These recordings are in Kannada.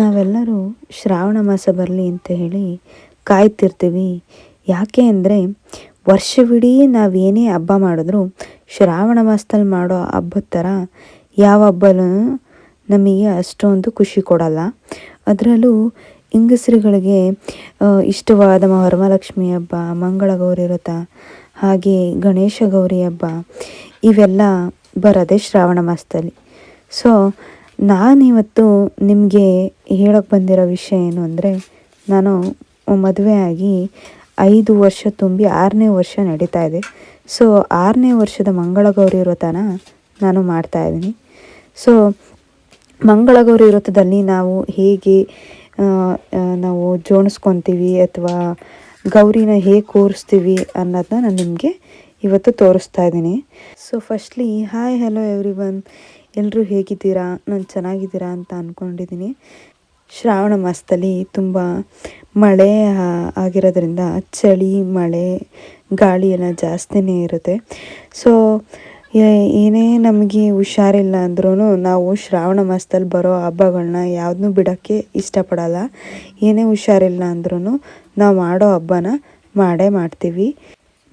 ನಾವೆಲ್ಲರೂ ಶ್ರಾವಣ ಮಾಸ ಬರಲಿ ಅಂತ ಹೇಳಿ ಕಾಯ್ತಿರ್ತೀವಿ. ಯಾಕೆ ಅಂದರೆ ವರ್ಷವಿಡೀ ನಾವೇನೇ ಹಬ್ಬ ಮಾಡಿದ್ರು ಶ್ರಾವಣ ಮಾಸದಲ್ಲಿ ಮಾಡೋ ಹಬ್ಬದ ಥರ ಯಾವ ಹಬ್ಬನೂ ನಮಗೆ ಅಷ್ಟೊಂದು ಖುಷಿ ಕೊಡಲ್ಲ. ಅದರಲ್ಲೂ ಹೆಂಗಸ್ರುಗಳಿಗೆ ಇಷ್ಟವಾದ ವರಮಹಾಲಕ್ಷ್ಮಿ ಹಬ್ಬ, ಮಂಗಳಗೌರಿ ವ್ರತ, ಹಾಗೆ ಗಣೇಶ ಗೌರಿ ಹಬ್ಬ ಇವೆಲ್ಲ ಬರೋದೇ ಶ್ರಾವಣ ಮಾಸದಲ್ಲಿ. ಸೊ ನಾನಿವತ್ತು ನಿಮಗೆ ಹೇಳೋಕ್ಕೆ ಬಂದಿರೋ ವಿಷಯ ಏನು ಅಂದರೆ, ನಾನು ಮದುವೆ ಆಗಿ 5 ವರ್ಷ ತುಂಬಿ 6ನೇ ವರ್ಷ ನಡೀತಾ ಇದೆ. ಸೊ 6ನೇ ವರ್ಷದ ಮಂಗಳಗೌರಿ ವ್ರತನ ನಾನು ಮಾಡ್ತಾಯಿದ್ದೀನಿ. ಸೊ ಮಂಗಳಗೌರಿ ವ್ರತದಲ್ಲಿ ನಾವು ಹೇಗೆ ನಾವು ಜೋಡಿಸ್ಕೊತೀವಿ ಅಥವಾ ಗೌರಿನ ಹೇಗೆ ಕೂರಿಸ್ತೀವಿ ಅನ್ನೋದನ್ನ ನಾನು ನಿಮಗೆ ಇವತ್ತು ತೋರಿಸ್ತಾ ಇದ್ದೀನಿ. So firstly hi hello everyone, ಎಲ್ಲರೂ ಹೇಗಿದ್ದೀರಾ? ನಾನು ಚೆನ್ನಾಗಿದ್ದೀರಾ ಅಂತ ಅಂದ್ಕೊಂಡಿದ್ದೀನಿ. ಶ್ರಾವಣ ಮಾಸದಲ್ಲಿ ತುಂಬ ಮಳೆ ಆಗಿರೋದ್ರಿಂದ ಚಳಿ, ಮಳೆ, ಗಾಳಿ ಎಲ್ಲ ಜಾಸ್ತಿನೇ ಇರುತ್ತೆ. ಸೊ ಏನೇ ನಮಗೆ ಹುಷಾರಿಲ್ಲ ಅಂದ್ರೂ ನಾವು ಶ್ರಾವಣ ಮಾಸದಲ್ಲಿ ಬರೋ ಹಬ್ಬಗಳನ್ನ ಯಾವುದನ್ನೂ ಬಿಡೋಕ್ಕೆ ಇಷ್ಟಪಡಲ್ಲ. ಏನೇ ಹುಷಾರಿಲ್ಲ ಅಂದ್ರೂ ನಾವು ಮಾಡೋ ಹಬ್ಬನ ಮಾಡೇ ಮಾಡ್ತೀವಿ.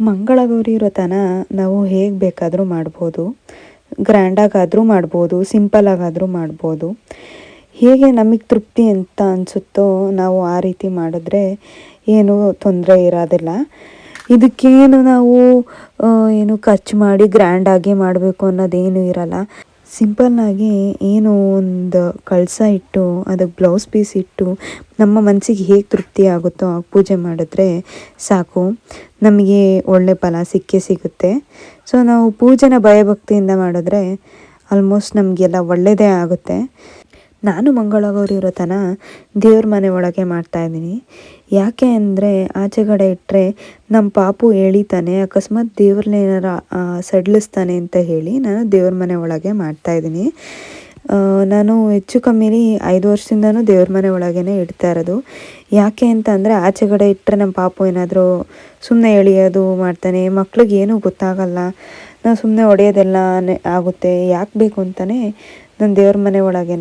ಮಂಗಳಗೌರಿ ವ್ರತನ ನಾವು ಹೇಗೆ ಬೇಕಾದರೂ ಮಾಡ್ಬೋದು. ಗ್ರ್ಯಾಂಡಾಗಾದರೂ ಮಾಡ್ಬೋದು, ಸಿಂಪಲಾಗಾದರೂ ಮಾಡ್ಬೋದು. ಹೇಗೆ ನಮಗೆ ತೃಪ್ತಿ ಅಂತ ಅನಿಸುತ್ತೋ ನಾವು ಆ ರೀತಿ ಮಾಡಿದ್ರೆ ಏನೂ ತೊಂದರೆ ಇರೋದಿಲ್ಲ. ಇದಕ್ಕೇನು ನಾವು ಏನು ಖರ್ಚು ಮಾಡಿ ಗ್ರ್ಯಾಂಡಾಗಿ ಮಾಡಬೇಕು ಅನ್ನೋದೇನು ಇರಲ್ಲ. ಸಿಂಪಲ್ಲಾಗಿ ಏನು ಒಂದು ಕಳಸ ಇಟ್ಟು ಅದಕ್ಕೆ ಬ್ಲೌಸ್ ಪೀಸ್ ಇಟ್ಟು ನಮ್ಮ ಮನಸ್ಸಿಗೆ ಹೇಗೆ ತೃಪ್ತಿ ಆಗುತ್ತೋ ಆಗ ಪೂಜೆ ಮಾಡಿದ್ರೆ ಸಾಕು, ನಮಗೆ ಒಳ್ಳೆ ಫಲ ಸಿಗುತ್ತೆ. ಸೊ ನಾವು ಪೂಜೆನ ಭಯಭಕ್ತಿಯಿಂದ ಮಾಡಿದ್ರೆ ಆಲ್ಮೋಸ್ಟ್ ನಮಗೆಲ್ಲ ಒಳ್ಳೆಯದೇ ಆಗುತ್ತೆ. ನಾನು ಮಂಗಳಗೌರಿ ವ್ರತನ ದೇವ್ರ ಮನೆ ಒಳಗೆ ಮಾಡ್ತಾಯಿದ್ದೀನಿ. ಯಾಕೆ ಅಂದರೆ ಆಚೆಗಡೆ ಇಟ್ಟರೆ ನಮ್ಮ ಪಾಪು ಎಳಿತಾನೆ, ಅಕಸ್ಮಾತ್ ದೇವ್ರನ್ನೇನಾರ ಸಡಿಲಿಸ್ತಾನೆ ಅಂತ ಹೇಳಿ ನಾನು ದೇವ್ರ ಮನೆ ಒಳಗೆ ಮಾಡ್ತಾಯಿದ್ದೀನಿ. ನಾನು ಹೆಚ್ಚು ಕಮ್ಮಿಲಿ 5 ವರ್ಷದಿಂದನೂ ದೇವ್ರ ಮನೆ ಒಳಗೇ ಇಡ್ತಾ ಇರೋದು. ಯಾಕೆ ಅಂತ ಅಂದರೆ ಆಚೆಗಡೆ ಇಟ್ಟರೆ ನಮ್ಮ ಪಾಪು ಏನಾದರೂ ಸುಮ್ಮನೆ ಎಳೆಯೋದು ಮಾಡ್ತಾನೆ, ಮಕ್ಳಿಗೆ ಏನೂ ಗೊತ್ತಾಗಲ್ಲ, ನಾವು ಸುಮ್ಮನೆ ಹೊಡೆಯೋದೆಲ್ಲ ಆಗುತ್ತೆ. ಯಾಕೆ ಬೇಕು ಅಂತಲೇ ನಾನು ದೇವ್ರ ಮನೆ ಒಳಗೇ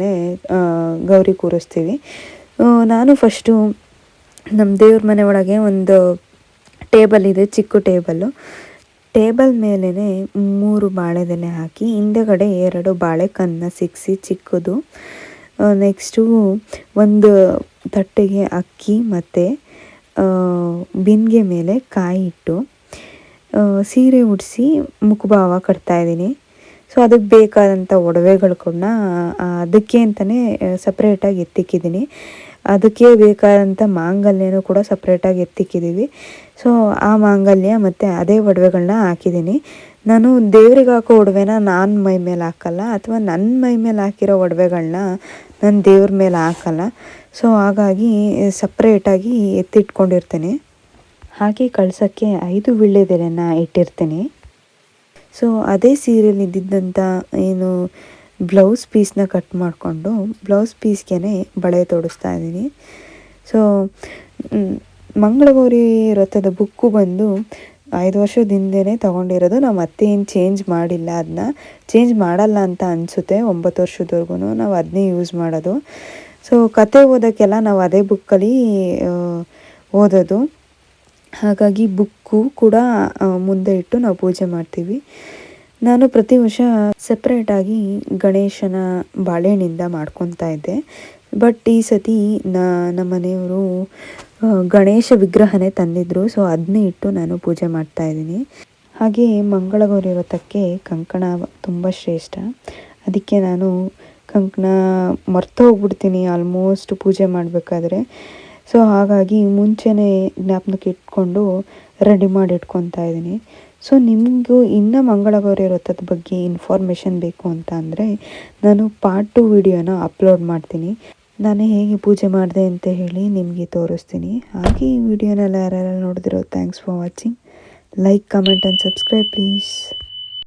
ಗೌರಿ ಕೂರಿಸ್ತೀವಿ. ನಾನು ಫಸ್ಟು ನಮ್ಮ ದೇವ್ರ ಮನೆ ಒಳಗೆ ಒಂದು ಟೇಬಲ್ ಇದೆ, ಚಿಕ್ಕ ಟೇಬಲ್ ಮೇಲೇ 3 ಬಾಳೆದೆಲೆ ಹಾಕಿ ಹಿಂದೆಗಡೆ 2 ಬಾಳೆಕನ್ನ ಸಿಕ್ಕಿಸಿ ಚಿಕ್ಕದು. ನೆಕ್ಸ್ಟು ಒಂದು ತಟ್ಟೆಗೆ ಅಕ್ಕಿ ಮತ್ತು ಬಿನ್ಗೆ ಮೇಲೆ ಕಾಯಿ ಇಟ್ಟು ಸೀರೆ ಉಡಿಸಿ ಮುಖಭಾವ ಕಟ್ತಾಯಿದ್ದೀನಿ. ಸೊ ಅದಕ್ಕೆ ಬೇಕಾದಂಥ ಒಡವೆಗಳನ್ನ ಅದಕ್ಕೆ ಅಂತಲೇ ಸಪ್ರೇಟಾಗಿ ಎತ್ತಿಕ್ಕಿದ್ದೀನಿ. ಅದಕ್ಕೆ ಬೇಕಾದಂಥ ಮಾಂಗಲ್ಯನೂ ಕೂಡ ಸಪ್ರೇಟಾಗಿ ಎತ್ತಿಕ್ಕಿದ್ದೀವಿ. ಸೊ ಆ ಮಾಂಗಲ್ಯ ಮತ್ತು ಅದೇ ಒಡವೆಗಳನ್ನ ಹಾಕಿದ್ದೀನಿ. ನಾನು ದೇವ್ರಿಗೆ ಹಾಕೋ ಒಡವೆನ ನಾನು ಮೈ ಮೇಲೆ ಹಾಕಲ್ಲ, ಅಥವಾ ನನ್ನ ಮೈ ಮೇಲೆ ಹಾಕಿರೋ ಒಡವೆಗಳನ್ನ ನಾನು ದೇವ್ರ ಮೇಲೆ ಹಾಕಲ್ಲ. ಸೊ ಹಾಗಾಗಿ ಸಪ್ರೇಟಾಗಿ ಎತ್ತಿಟ್ಕೊಂಡಿರ್ತೀನಿ. ಹಾಗೆ ಕಳ್ಸೋಕ್ಕೆ 5 ವೀಳ್ಯದೆಲೆನ ಇಟ್ಟಿರ್ತೀನಿ. ಸೊ ಅದೇ ಸೀರೆಯಲ್ಲಿ ಇದ್ದಿದ್ದಂಥ ಏನು ಬ್ಲೌಸ್ ಪೀಸ್ನ ಕಟ್ ಮಾಡಿಕೊಂಡು ಬ್ಲೌಸ್ ಪೀಸ್ಗೆ ಬಳೆ ತೊಡಿಸ್ತಾ ಇದ್ದೀನಿ. ಸೊ ಮಂಗಳಗೌರಿ ವ್ರತದ ಬುಕ್ಕು ಬಂದು 5 ವರ್ಷದ ಹಿಂದೆಯೇ ತೊಗೊಂಡಿರೋದು. ನಾವು ಮತ್ತೆ ಏನು ಚೇಂಜ್ ಮಾಡಿಲ್ಲ, ಅದನ್ನ ಚೇಂಜ್ ಮಾಡಲ್ಲ ಅಂತ ಅನಿಸುತ್ತೆ. 9 ವರ್ಷದವರೆಗೂ ನಾವು ಅದನ್ನೇ ಯೂಸ್ ಮಾಡೋದು. ಸೊ ಕತೆ ಓದೋಕ್ಕೆಲ್ಲ ನಾವು ಅದೇ ಬುಕ್ಕಲ್ಲಿ ಓದೋದು. ಹಾಗಾಗಿ ಬುಕ್ಕು ಕೂಡ ಮುಂದೆ ಇಟ್ಟು ನಾವು ಪೂಜೆ ಮಾಡ್ತೀವಿ. ನಾನು ಪ್ರತಿ ವರ್ಷ ಸಪ್ರೇಟಾಗಿ ಗಣೇಶನ ಬಾಳೆಹಣ್ಣಿಂದ ಮಾಡ್ಕೊತಾ ಇದ್ದೆ. ಬಟ್ ಈ ಸತಿ ನಮ್ಮ ಮನೆಯವರು ಗಣೇಶ ವಿಗ್ರಹನೇ ತಂದಿದ್ದರು. ಸೊ ಅದನ್ನೇ ಇಟ್ಟು ನಾನು ಪೂಜೆ ಮಾಡ್ತಾಯಿದ್ದೀನಿ. ಹಾಗೆ ಮಂಗಳಗೌರಿ ವ್ರತಕ್ಕೆ ಕಂಕಣ ತುಂಬ ಶ್ರೇಷ್ಠ. ಅದಕ್ಕೆ ನಾನು ಕಂಕಣ ಮರ್ತೋಗ್ಬಿಡ್ತೀನಿ ಆಲ್ಮೋಸ್ಟ್ ಪೂಜೆ ಮಾಡಬೇಕಾದ್ರೆ. ಸೊ ಹಾಗಾಗಿ ಮುಂಚೆನೇ ಜ್ಞಾಪನಕ್ಕೆ ಇಟ್ಕೊಂಡು ರೆಡಿ ಮಾಡಿ ಇಟ್ಕೊತಾ ಇದ್ದೀನಿ. ಸೊ ನಿಮಗೂ ಇನ್ನೂ ಮಂಗಳಗೌರಿ ವ್ರತದ ಬಗ್ಗೆ ಇನ್ಫಾರ್ಮೇಷನ್ ಬೇಕು ಅಂತ ಅಂದರೆ ನಾನು ಪಾರ್ಟ್ 2 ವಿಡಿಯೋನ ಅಪ್ಲೋಡ್ ಮಾಡ್ತೀನಿ. ನಾನು ಹೇಗೆ ಪೂಜೆ ಮಾಡಿದೆ ಅಂತ ಹೇಳಿ ನಿಮಗೆ ತೋರಿಸ್ತೀನಿ. ಹಾಗೆ ಈ ವಿಡಿಯೋನೆಲ್ಲ ಯಾರ್ಯಾರು ನೋಡಿದಿರೋ thanks for watching. Like, comment and subscribe please.